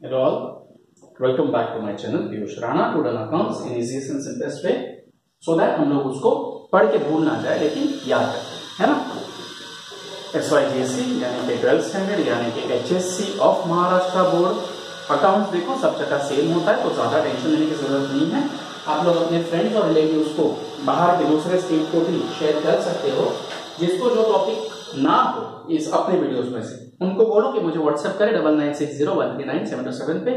Hello all, welcome back to my channel Piyush Rana to learn accounts in easiest and simplest way so that हम लोग उसको पढ़ के भूल ना जाए लेकिन याद रखें, है ना। SYGSC यानी कि 12th स्टैंडर्ड यानी कि HSC of Maharashtra board accounts देखो सब जगह सेम होता है, तो ज्यादा टेंशन लेने की जरूरत नहीं है। आप लोग अपने फ्रेंड्स और रिलेटिव्स को बाहर के दूसरे स्टेट को भी शेयर कर सकते हो, जिसको जो टॉपिक ना हो इस अपने वीडियोस में से उनको बोलो कि मुझे व्हाट्सएप करें 9960139727 पे,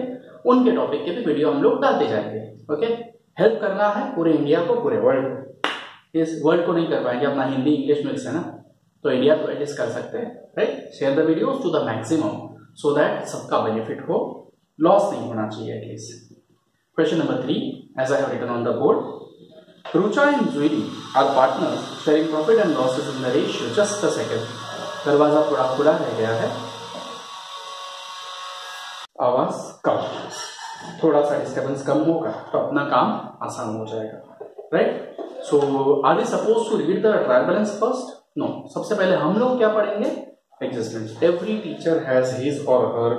उनके टॉपिक के भी वीडियो हम लोग डालते जाएंगे। ओके, हेल्प करना है पूरे इंडिया को, पूरे वर्ल्ड को। इस वर्ल्ड को नहीं कर पाएंगे, अपना हिंदी इंग्लिश मिक्स है ना, तो इंडिया को एडजस्ट कर सकते हैं, right. Share the videos to the maximum so that सबका बेनिफिट हो, लॉस नहीं होना चाहिए at least. Question number 3, as I have written on the board, Rucha and Julie are partners sharing profit and losses in the ratio. Just a second, दरवाजा थोड़ा खुला रह गया है, आवाज कम, थोड़ा सा डिस्टर्बेंस कम होगा तो अपना काम आसान हो जाएगा, right. So are we suppose to read the trial balance first? No, सबसे पहले हम लोग क्या पढ़ेंगे? Adjustment. Every teacher has his और her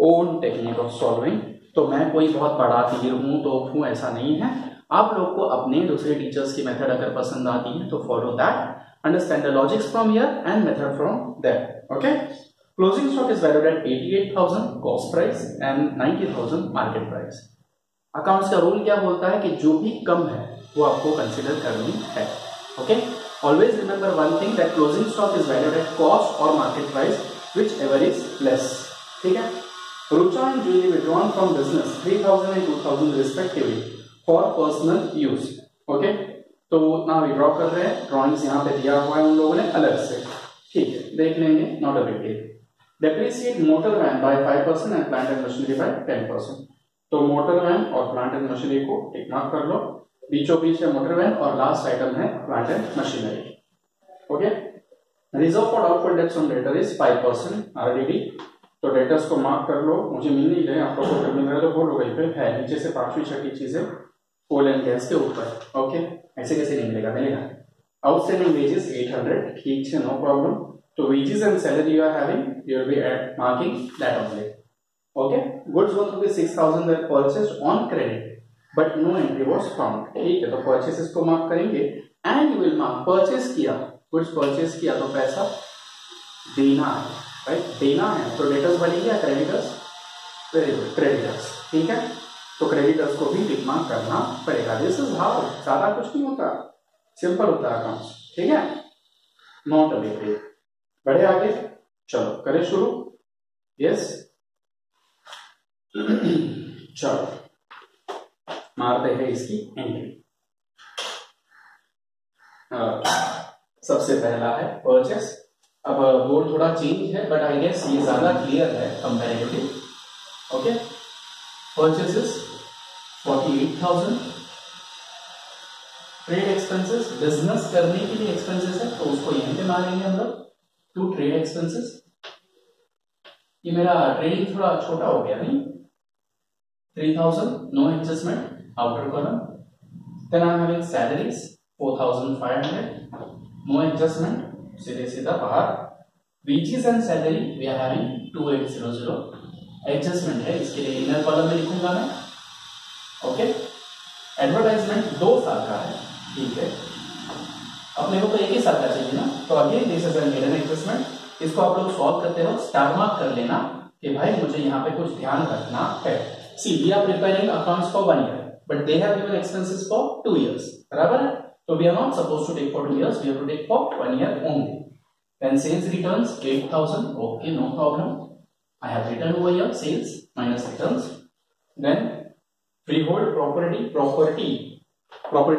own technique of solving. तो मैं कोई बहुत बड़ा तीर हूं तो हूं, ऐसा नहीं है। आप लोग को अपने दूसरे टीचर्स की मेथड अगर पसंद आती है तो follow that, understand the logics from here and method from there. Okay, closing stock is valued at 88,000 cost price and 90,000 market price. Accounts का रूल क्या बोलता है कि जो भी कम है वो आपको कंसिडर करनी है। Okay, always remember one thing, that closing stock is valued at cost और market price whichever is less. ठीक है। Rucha and Julie withdrawn from business 3,000 and 2,000 respectively for personal use. Okay, तो ना withdraw कर रहे हैं, drawings यहाँ पे दिया हुआ है उन लोगों ने अलग से, ठीक है, देख लेंगे, not a big deal. Depreciate motor van by 5% and plant and machinery by 10%। तो मोटर वैन और प्लांट एंड मशीनरी को टिक मार्क कर लो, बीचों बीच है मोटर वैन और लास्ट आइटम है plant and machinery. Okay, reserve for doubtful debts on debtor is 5% RDD। तो डेटर्स को मार्क कर लो, मुझे मिल नहीं रहे, आप लोगों को मिल रहे तो बोलो, वहीं पे है नीचे से पांचवी छठी चीजें कोल एंड गैस के ऊपर। ओके, ऐसे कैसे नहीं मिलेगा? मिलेगा। आउटस्टैंडिंग वेजेस 800, ठीक है, नो प्रॉब्लम। तो wages and salary you are having, you will be at marking that only. Okay, goods worth rupees 6,000 that purchased on credit but no entry was found. ठीक है, तो परचेसेस को mark करेंगे and you will mark purchase किया, goods purchase किया तो पैसा देना है, राइट, देना है। तो डेटर्स बनेंगे या क्रेडिटर्स? Very good, creditors. ठीक है, तो क्रेडिटर्स को भी टिक मार्क करना पड़ेगा। दिस इज हाउ, ज्यादा कुछ नहीं होता, सिंपल होता है अकाउंट्स। ठीक है, नॉट अ बिग डील। बढ़े आगे, चलो करें शुरू। यस, चलो मारते हैं इसकी एंट्री। सबसे पहला है परचेस। अब बोर्ड थोड़ा चेंज है बट आई गेस ये ज्यादा क्लियर है comparatively. Okay, purchases 48,000। Trade expenses, business करने के लिए एक्सपेंसेस है तो उसको यहीं पे मारेंगे हम लोग, टू ट्रेड एक्सपेंसेस। ये मेरा ट्रेडिंग थोड़ा छोटा हो गया नहीं, 3,000, no adjustment, outer column. Then I am having salaries 4,500, no adjustment, सीधे सीधा बाहर। Wages and salary we are having 2,800, adjustment है, इसके लिए इनर कॉलम में लिखूंगा मैं। ओके, एडवर्टाइजमेंट 2 साल का है, ठीक है, अपने को तो 1 ही साल का चाहिए ना, तो again this is an hidden adjustment. इसको आप लोग सॉल्व करते हो, स्टार मार्क कर लेना कि भाई मुझे यहाँ पे कुछ ध्यान रखना है। See, we are preparing accounts for 1 year but they have given expenses for 2 years, बराबर है। So we are not supposed to take for 2 years, we have to take for 1 year only. Then sales returns 8,000, okay, no problem. I have written over here sales minus returns. Then freehold property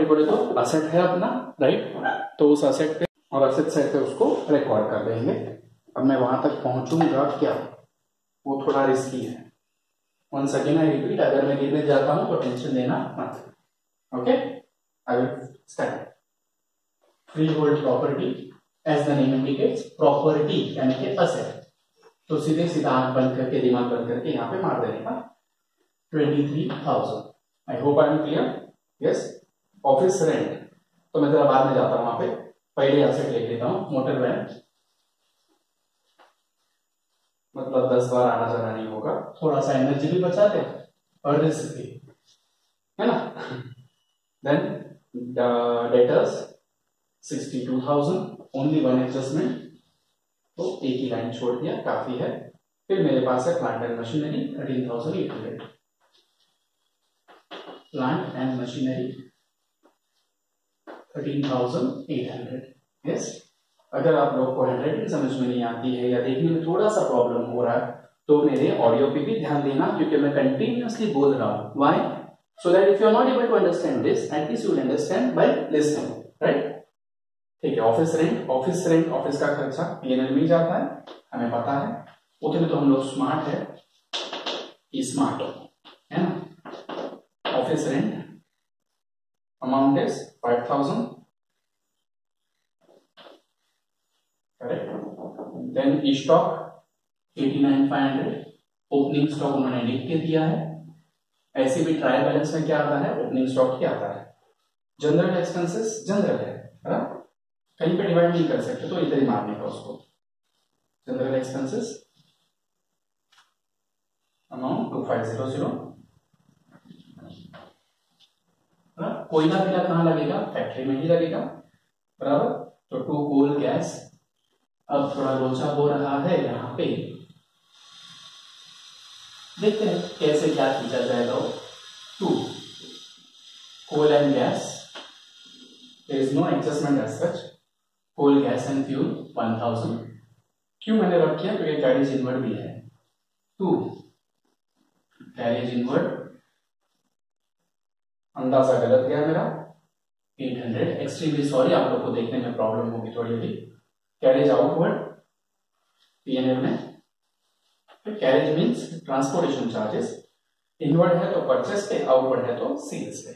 बोले तो asset है अपना, right? तो उस asset पे और asset side पे उसको रिकॉर्ड कर देंगे। अब मैं वहां तक पहुंचूंगा क्या, वो थोड़ा रिस्की है। Once again I repeat, अगर मैं गिरने जाता हूं तो टेंशन लेना मत। Okay, I will start. Freehold property, as the name indicates, property यानी कि asset। तो सीधे सीधा आंख बंद करके, दिमाग बंद करके यहाँ पे मार देने का 23,000। I hope I am clear. Yes, office rent तो मैं जरा बाद में जाता हूँ वहां पे, पहले asset लिख लेता हूँ। मोटर वैन मतलब 10 बार आना जाना नहीं होगा, थोड़ा सा एनर्जी भी बचाते और रिस्क भी, है ना। Then debtors 62,000, only one adjustment, तो एक ही लाइन छोड़ दिया, काफी है। फिर मेरे पास है plant and machinery 13,800, plant and machinery 13,800। Yes, अगर आप लोग को हैंडराइटिंग समझ में नहीं आती है या देखने में थोड़ा सा प्रॉब्लम हो रहा है तो मेरे ऑडियो पे भी ध्यान देना, क्योंकि मैं कंटिन्यूअसली बोल रहा हूं। Why? So that if you are not able to understand this, at least you will understand by listening, right? ठीक है, ऑफिस रेंट, ऑफिस का खर्चा पीएनएल में जाता है, हमें पता है, उतने तो हम लोग स्मार्ट है, स्मार्ट है ना। Office rent amount is 5,000, correct. Then stock 89,500, opening stock उन्होंने लिख के दिया है, ऐसे भी ट्रायल बैलेंस में क्या आता है, ओपनिंग स्टॉक ही आता है। जनरल एक्सपेंसेस जनरल है ना, कहीं पे डिवाइड नहीं कर सकते तो इधर ही मारने का उसको। जनरल एक्सपेंसेस अमाउंट 2500, कोयला पीला कहाँ लगेगा, फैक्ट्री में ही लगेगा, बराबर। तो 2 कोल गैस, अब थोड़ा लोचा हो रहा है यहाँ पे, देखते हैं कैसे क्या खींचा जाएगा। 2 coal and gas, there is no adjustment as such, coal gas and fuel 1,000। क्यों मैंने रख किया, क्योंकि कैरेज इनवर्ड भी है। 2 कैरेज इनवर्ड, अंदाजा गलत गया मेरा, 800, एक्सट्रीमली सॉरी, आप लोग को देखने में प्रॉब्लम होगी थोड़ी अभी। कैरेज आउटवर्ड पीएनएल में, carriage means transportation charges, inward है तो परचेस पे, आउटवर्ड है तो सेल्स पे,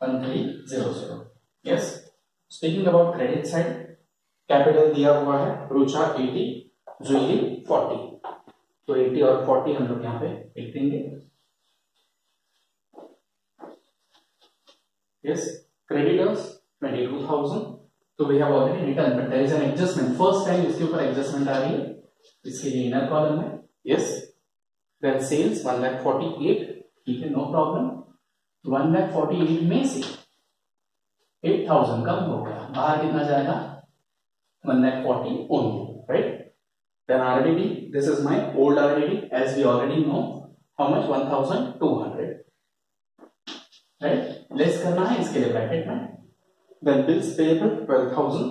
1300। Yes, speaking about credit side, capital दिया हुआ है, रुचा 80, जुएली 40, तो 80 और 40 हम लोग यहाँ पे लिख देंगे। यस, क्रेडिटर्स 22,000, तो we have already written, but there is an adjustment, first time इसके ऊपर एडजस्टमेंट आ रही है, इसके लिए इनर कॉलम में। यस, देन सेल्स 1,48,000, ठीक है, नो प्रॉब्लम। 1,48,000 में से 8,000 कम हो गया, बाहर कितना जाएगा, 1,40,000 only, right. Then RDD, this is my old RDD, as we already know how much, 1,200, right. Less करना है, इसके लिए ब्रैकेट में। Then bills payable 12,000,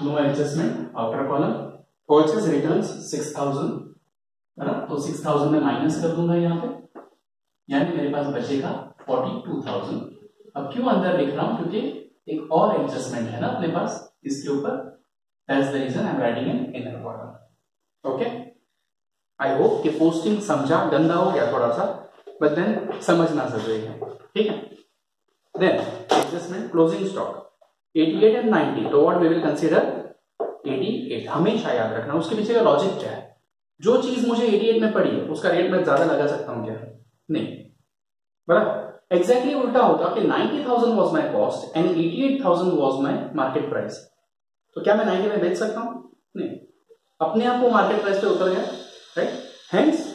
no adjustment, outer column. Purchase returns 6,000, है ना, तो 6,000 में माइनस कर दूंगा यहाँ पे, यानी मेरे पास बचेगा 42,000। अब क्यों अंदर लिख रहा हूं, क्योंकि एक और एडजस्टमेंट है ना अपने पास इसके ऊपर, that's the reason I am writing in inner column. Okay, I hope कि पोस्टिंग समझा, गंदा हो गया थोड़ा सा, बट देन समझना जरूरी है, ठीक है। Then adjustment, closing stock 88 and 90, तो व्हाट वी विल कंसीडर 88, हमेशा याद रखना उसके पीछे का लॉजिक क्या है। जो चीज मुझे 88 में पड़ी है उसका रेट मैं ज्यादा लगा सकता हूं क्या, नहीं, बराबर। एग्जैक्टली उल्टा होता कि 90,000 was my cost and 88,000 was my market price, तो क्या मैं 90 में बेच सकता हूं, नहीं, अपने आप को मार्केट प्राइस पे उतर गया, right. Hence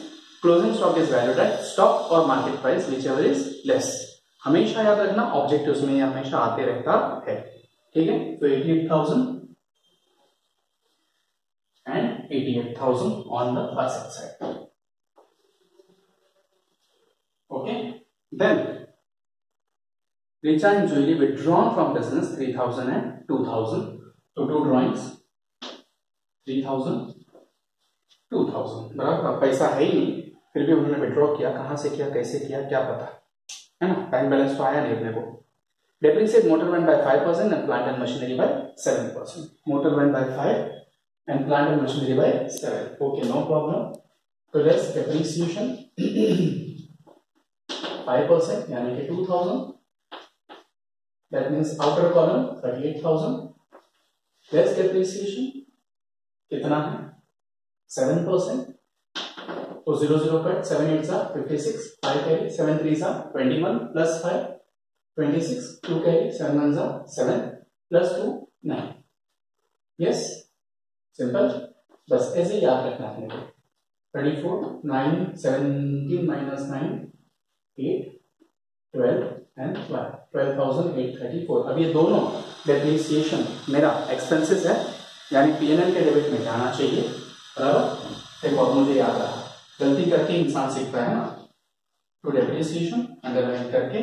closing stock is valued at stock और market price whichever is less, हमेशा याद रखना, ऑब्जेक्टिव्स में हमेशा आते रहता है, ठीक है। तो 88,000 and 88,000 on the asset side. Okay, then Richa and Julie withdrawn from business 3,000 and 2,000. So 2 drawings, 3,000, 2,000, बराबर। पैसा है ही नहीं, फिर भी उन्होंने विड्रॉ किया, कहां से किया, कैसे किया, क्या पता, है ना, बैंक बैलेंस तो आया नहीं अपने को। Depreciate motor van by 5% and plant and machinery by 7%. Motor van by 5 and plant and machinery by 7. Okay, no problem. So less depreciation 5%, यानी कि 2,000. That means outer column 38,000. Less depreciation कितना है 7%. तो 0 cut, 7 8s are 56, 5 carry, 7 3s are 21 plus 5 26, 2 carry, 7 1s are 7 plus 2 9. Yes, simple, बस ऐसे ही याद रखना है। 34 9 17 माइनस 9 8 12 एंड 12,834। अब ये दोनों डेप्रिसिएशन मेरा एक्सपेंसेस है, यानी पीएनएल के डेबिट में जाना चाहिए, बराबर। देखो अब मुझे याद रहा, गलती करके इंसान सीखता है ना। तो डेप्रिसिएशन अंडरलाइन करके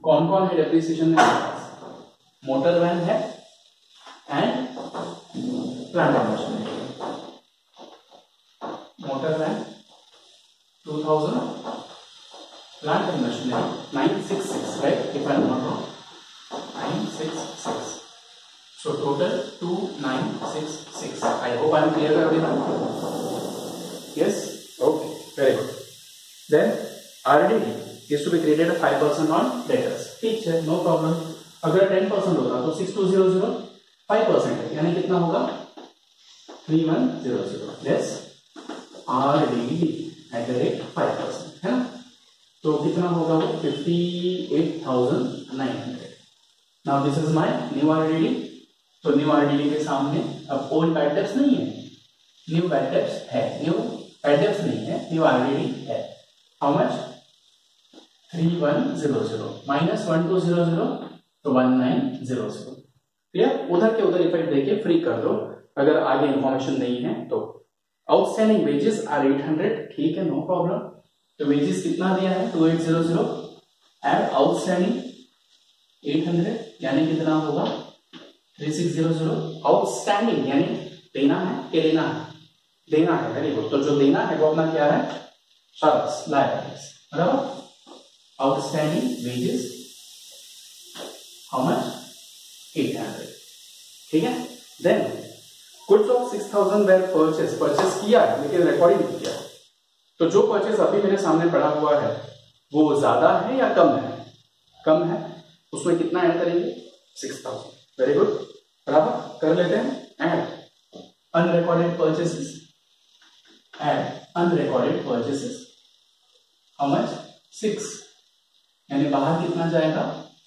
कौन कौन है डेप्रिसिएशन में, मोटर वैन है and plant and machinery. Motor van 2000, plant and machinery 966, right, if I am not wrong, 966. So total 2966. I hope I am clear to everyone. Yes. Okay. Very good. Then RDD is to be created at 5% on debtors. ठीक है, no problem. अगर 10% होगा तो 6200 5% है, यानी कितना होगा 3100. Yes. RDD at the rate 5%, है ना। तो कितना होगा वो 58,900. Now this is my new RDD. तो न्यू आरडीडी के सामने अब ओल्ड बैड डेब्ट्स नहीं है, न्यू बैड डेब्ट्स है, न्यू बैड डेब्ट्स नहीं है, न्यू आरडीडी है। हाउ मच 3100 माइनस 1200 तो 1900। क्लियर, उधर के उधर इफेक्ट देके फ्री कर दो अगर आगे इंफॉर्मेशन नहीं है तो। आउटस्टैंडिंग वेजेस आर 800, ठीक है, नो प्रॉब्लम। तो वेजेस कितना दिया है 2800 एंड आउटस्टैंडिंग 800, यानी कितना होगा 3600। आउटस्टैंडिंग यानी देना है कि लेना है, देना है, वेरी गुड। तो जो देना है वो अपना क्या है, शाबाश, लायबिलिटीज, बराबर। आउटस्टैंडिंग वेजेस हाउ मच 800, ठीक है। Then goods of 6000 were purchase किया है लेकिन रिकॉर्डिंग नहीं किया। तो जो परचेस अभी मेरे सामने पड़ा हुआ है वो ज्यादा है या कम है, कम है, उसमें कितना ऐड करेंगे 6000, वेरी गुड, बराबर कर लेते हैं। Add unrecorded purchases, add unrecorded purchases how much 6, यानी बाहर कितना जाएगा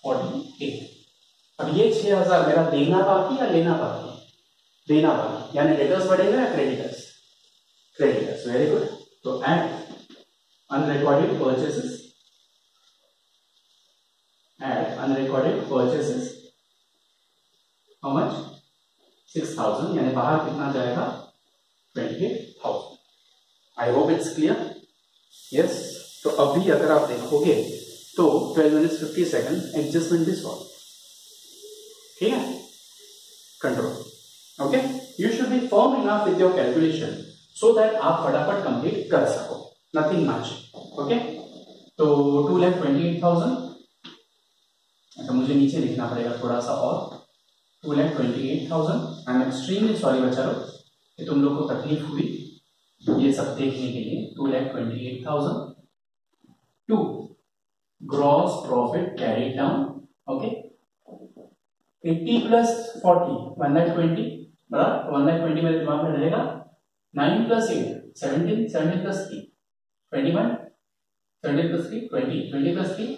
48। अब ये 6000 मेरा देना बाकी या लेना बाकी, देना बाकी, यानी डेटर्स बढ़ेगा या क्रेडिटर्स, क्रेडिटर्स, वेरी गुड। तो add unrecorded purchases, add unrecorded purchases how much 6000, यानी बाहर कितना जाएगा 28,000। I hope it's clear, yes. तो अभी अगर आप देखोगे तो 12 minutes 50 seconds एडजस्टमेंट भी सॉल्व, ठीक है, control, okay. You should be firm enough with your calculation so that आप फटाफट कंप्लीट कर सको, नथिंग मच, ओके। तो 2,28,000, अच्छा मुझे नीचे लिखना पड़ेगा थोड़ा सा और, 2,28,000। आई एम एक्सट्रीमली सॉरी बच्चों कि तुम लोग को तकलीफ हुई ये सब देखने के लिए। 2,28,000 to gross profit carry down, okay. 80 plus 40 120, बराबर 120 मेरे दिमाग में रहेगा। 9 plus 8 17, 17 plus 3 21, 17 plus 3 20, 20 plus 3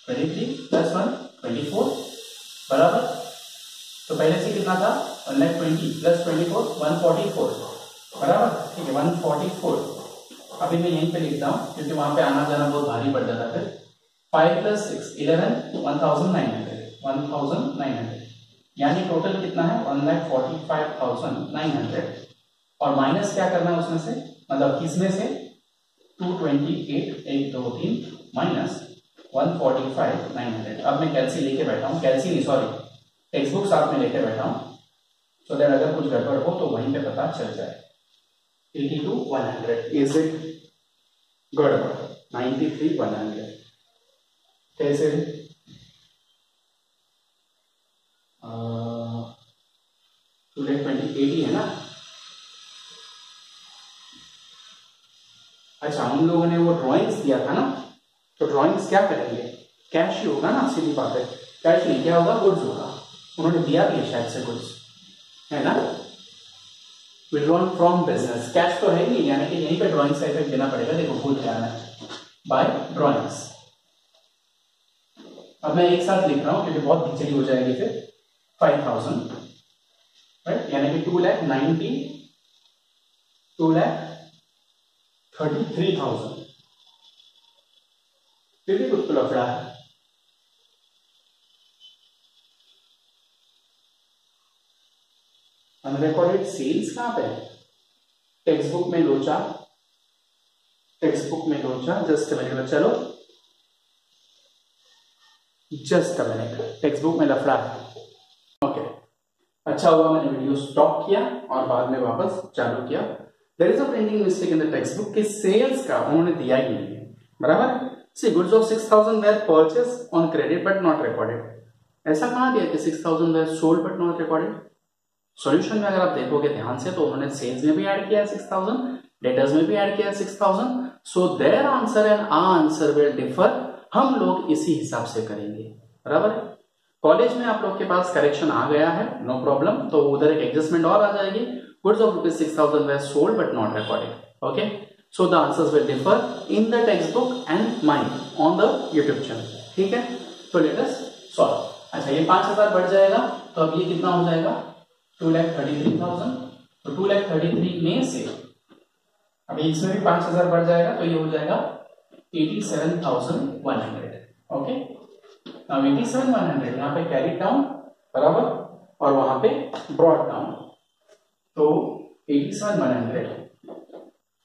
23 plus 1 24, बराबर। तो पहले से कितना था 120 प्लस 24 144, बराबर, ठीक है 144। अभी मैं यहीं पे लिखता हूँ क्योंकि वहां पे आना जाना बहुत भारी पड़ जाता है। 5 प्लस 6 11 1900, यानी टोटल कितना है 1,45,900। और माइनस क्या करना है उसमें से, मतलब किसमें से 228 1 2 3 माइनस 145,900। अब मैं कैलसी लेके बैठा हूँ, कैलसी नहीं सॉरी टेक्स्ट बुक साथ में लेके बैठा हूँ, सो दैट अगर कुछ गड़बड़ हो तो वहीं पे पता चल जाए। 82,100 इज इट गड़बड़, 93,100 कैसे 2,20,80 है ना। अच्छा हम लोगों ने वो ड्राइंग्स दिया था ना, तो ड्राइंग्स क्या करेंगे, कैश ही होगा ना, सीधी बात है, कैश नहीं क्या होगा गुड्स होगा। उन्होंने दिया भी है शायद से गुड्स, है ना, विड्रॉन फ्रॉम बिजनेस, कैश तो है ही नहीं, यानी कि यहीं पे ड्राइंग्स का इफेक्ट देना पड़ेगा। देखो भूल क्या है बाय ड्राइंग्स। अब मैं एक साथ लिख रहा हूं क्योंकि बहुत खिचड़ी हो जाएगी फिर। 5,000 राइट, यानी कि 2,33,000 फिर भी कुछ लफड़ा है। अनरिकॉर्डेड सेल्स कहां पे है? टेक्स्ट बुक में लोचा, जस्ट मिनट चलो, जस्ट मिनट, टेक्स्ट बुक में लफड़ा है। ओके, अच्छा हुआ मैंने वीडियो स्टॉप किया और बाद में वापस चालू किया। There is a printing mistake in the text book कि सेल्स का उन्होंने दिया ही नहीं है, बराबर। See goods of 6,000 were purchase on credit but not recorded. ऐसा कहां दिया कि 6,000 were sold but not recorded? Solution में अगर आप देखोगे ध्यान से तो उन्होंने सेल्स में भी ऐड किया है 6,000, डेटर्स में भी ऐड किया है 6,000। So their answer and answer will differ. हम लोग इसी हिसाब से करेंगे, बराबर। कॉलेज में आप लोग के पास करेक्शन आ गया है, नो प्रॉब्लम, तो उधर एक एडजस्टमेंट और आ जाएगी। Goods of ₹6,000 were sold but not recorded. Okay, so the answers will differ in the text book and mine on the YouTube channel. ठीक है, तो लेट अस सॉल्व। अच्छा, ये 5,000 बढ़ जाएगा तो अब ये कितना हो जाएगा? 2,33,000। तो 2,33,000 में से अभी इसमें भी 5,000 बढ़ जाएगा तो ये हो जाएगा 87,100। ओके, अब 87,100 यहाँ पे कैरी डाउन, बराबर, और वहां पे ब्रॉड डाउन। तो 87,100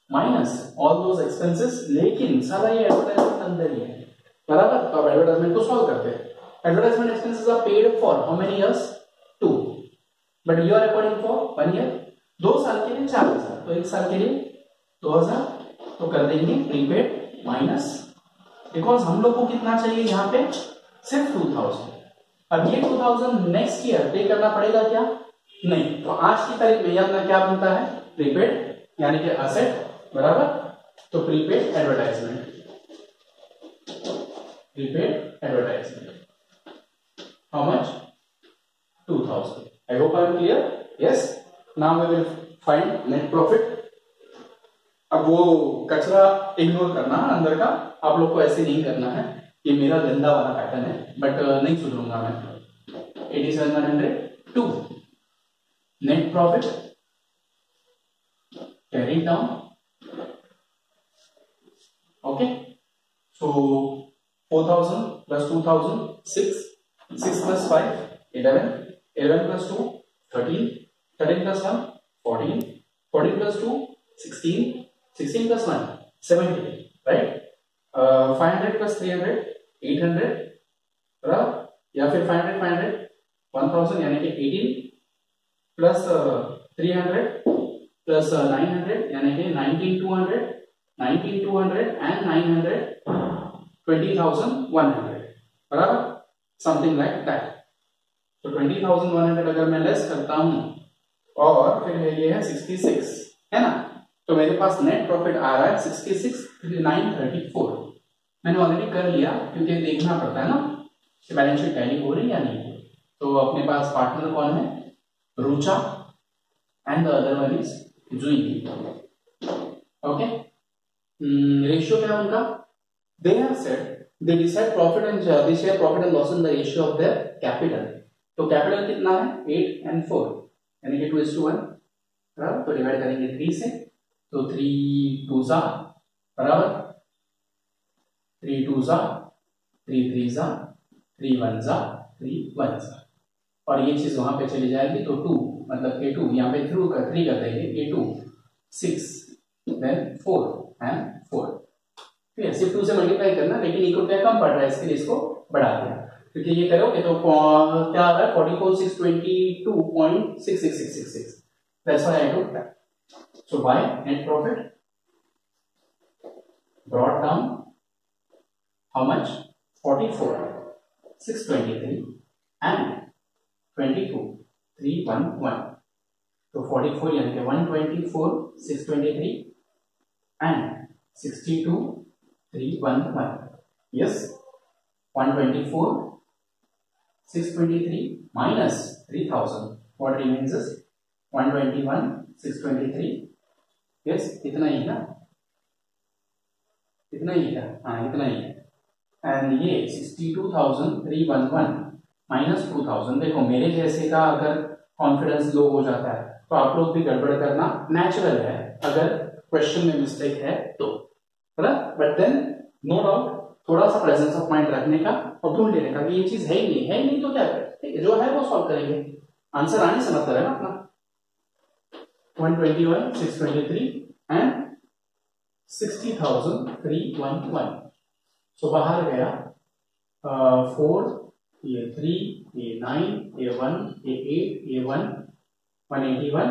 माइनस ऑल दोज एक्सपेंसेस, लेकिन सारा ये एडवर्टाइजमेंट अंदर ही है, बराबर। तो अब एडवर्टाइजमेंट को सॉल्व करते हैं। Advertisement expenses are paid for how many years? 2, but you are according for 1 year. 2 साल के लिए 4,000, तो 1 साल के लिए 2,000। तो कर देंगे प्रीपेड माइनस, बिकॉज हम लोग को कितना चाहिए यहाँ पे? सिर्फ 2,000। अब ये 2,000 नेक्स्ट ईयर पे करना पड़ेगा क्या? नहीं। तो आज की तारीख में अपना क्या बनता है? प्रीपेड, यानी कि असेट, बराबर। तो prepaid advertisement, how much? 2,000। I hope I am clear. Yes. Now we will find net profit. अब वो कचरा इग्नोर करना अंदर का, आप लोग को ऐसे नहीं करना है, ये मेरा गंदा वाला पैटर्न है, बट नहीं सुधरूंगा मैं। 87,102 net profit carry down. Okay, so 4,000 plus 2,000 6, 6 plus 5 11, 11 plus 2 13, 13 plus 1 14, 14 plus 2 16, 16 plus 1 17, right? 500 plus 300 800, बराबर, या फिर 500 500 1000 यानी कि 18 प्लस 300 प्लस 900 यानी कि 19,200, 19,200 एंड 900 20,100, बराबर, समथिंग लाइक दैट। तो 20,100 अगर मैं लेस करता हूं और फिर ये है 66, है ना, तो मेरे पास नेट प्रॉफिट आ रहा है 66,934। मैंने ऑलरेडी कर लिया क्योंकि देखना पड़ता है ना कि बैलेंस शीट टैली हो रही है या नहीं। तो अपने पास पार्टनर कौन है? Rucha, and the other one is Jui. Okay, ratio क्या है उनका? They have said they decide profit and they share profit and loss in the ratio of their capital। तो कैपिटल कितना है? 8 and 4, यानी कि 2:1, बराबर। तो डिवाइड करेंगे 3 से, तो 3 2 जा, बराबर, 3 2 जा, 3 3 जा, 3 1 जा, 3 1 जा, और ये चीज वहां पे चली जाएगी तो 2 मतलब A2 यहाँ पे 3 कर देंगे, A2 6 देन 4 and 4। ठीक है, सिर्फ 2 से मल्टीप्लाई करना, लेकिन इक्वल क्या कम पड़ रहा है इसके लिए इसको बढ़ा दिया, क्योंकि ये करोगे तो क्या आ रहा है? 44,622.66666। That's why I took that. So by net profit brought down how much? 44,623 and 22,311। तो 44 यानी कि 124,623 and 62,311। Yes, 124,623 minus 3,000, what remains is 121,623। yes, इतना ही ना, इतना ही है, हाँ इतना ही है। एंड ये 62,311 माइनस 2,000, देखो मेरे जैसे का अगर कॉन्फिडेंस लो हो जाता है, तो आप लोग भी गड़बड़ करना नेचुरल है अगर क्वेश्चन में मिस्टेक है तो, बट देन नो डाउट थोड़ा सा प्रेजेंस ऑफ माइंड रखने का और ढूंढ लेने का कि ये चीज है ही नहीं तो क्या करें, ठीक है, जो है वो सॉल्व करेंगे, आंसर आने से मतलब है ना अपना। 121, 623 एंड 60,311। सो बाहर गया 4, ये 3, ये 9, ये 1, ये 8, ये 1, 181,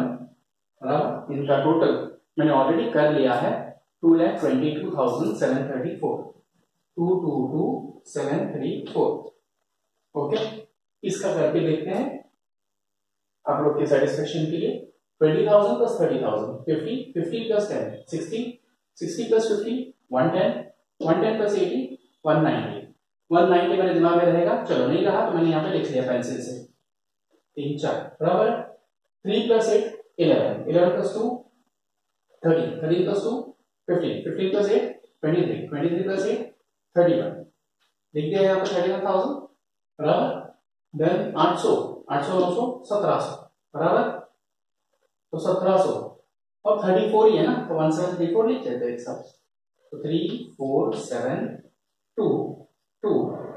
बराबर। इनका टोटल मैंने ऑलरेडी कर लिया है 2,22,734, 222,734। ओके, इसका करके देखते हैं आप लोग के सेटिस्फेक्शन के लिए। 20,000 प्लस 30,000 50, 50 प्लस 10 60, 60 प्लस 50 110, 110 प्लस 80 190, 190 मेरे दिमाग में रहेगा, चलो नहीं रहा तो मैंने यहाँ पे लिख लिया पेंसिल से 3 4, बराबर। 3 plus 8 11, 11 plus 2 13, 13 plus 2 15, 15 plus 8 23, 23 plus 8 31, लिख दिया यहाँ पे 31,000, बराबर। देन 800, 800 900 1700, बराबर। तो 1700 और 34 ही है ना, तो 1734 लिख देते एक साथ, तो 3 4 7 2 2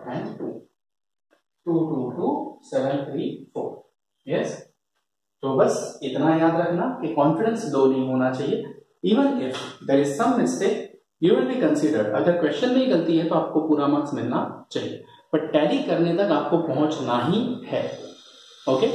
एंड 2 2 2 2 7 3 4। यस, तो बस इतना याद रखना कि कॉन्फिडेंस लो नहीं होना चाहिए। Even if there is some mistake you will be considered, अगर क्वेश्चन में गलती है तो आपको पूरा मार्क्स मिलना चाहिए, बट टैली करने तक आपको पहुंचना ही है। ओके